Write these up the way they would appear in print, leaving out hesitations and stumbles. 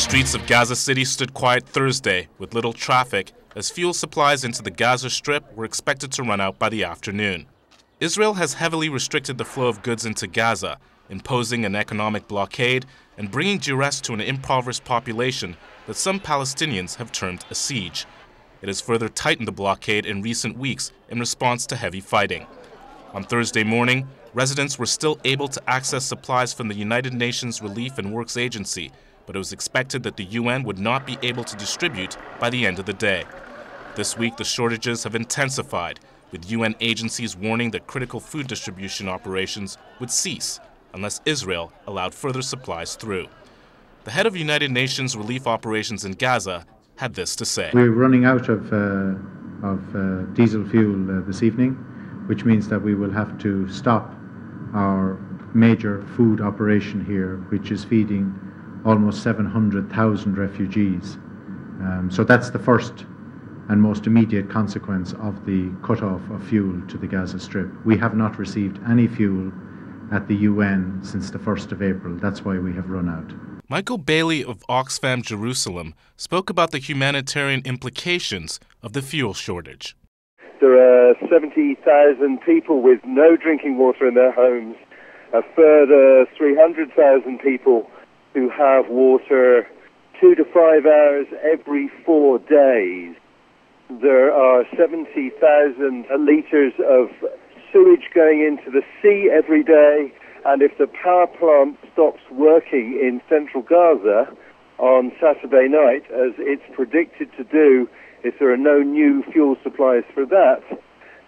streets of Gaza City stood quiet Thursday with little traffic as fuel supplies into the Gaza Strip were expected to run out by the afternoon. Israel has heavily restricted the flow of goods into Gaza, imposing an economic blockade and bringing duress to an impoverished population that some Palestinians have termed a siege. It has further tightened the blockade in recent weeks in response to heavy fighting. On Thursday morning, residents were still able to access supplies from the United Nations Relief and Works Agency, but it was expected that the UN would not be able to distribute by the end of the day. This week, the shortages have intensified, with UN agencies warning that critical food distribution operations would cease unless Israel allowed further supplies through. The head of United Nations relief operations in Gaza had this to say. We're running out of diesel fuel this evening, which means that we will have to stop our major food operation here, which is feeding almost 700,000 refugees. So that's the first and most immediate consequence of the cutoff of fuel to the Gaza Strip. We have not received any fuel at the UN since the 1st of April. That's why we have run out. Michael Bailey of Oxfam Jerusalem spoke about the humanitarian implications of the fuel shortage. There are 70,000 people with no drinking water in their homes, a further 300,000 people who have water 2 to 5 hours every 4 days. There are 70,000 litres of sewage going into the sea every day, and if the power plant stops working in central Gaza on Saturday night, as it's predicted to do if there are no new fuel supplies for that,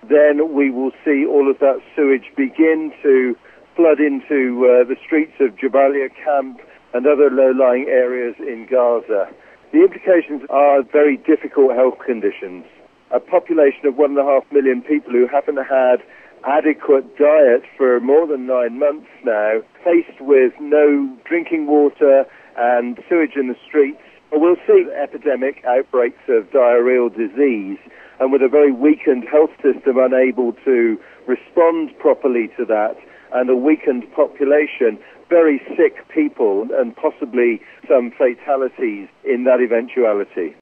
then we will see all of that sewage begin to flood into the streets of Jabalia camp and other low-lying areas in Gaza. The implications are very difficult health conditions. A population of 1.5 million people who haven't had adequate diet for more than 9 months now, faced with no drinking water and sewage in the streets, we'll see epidemic outbreaks of diarrheal disease, and with a very weakened health system unable to respond properly to that, and a weakened population, very sick people, and possibly some fatalities in that eventuality.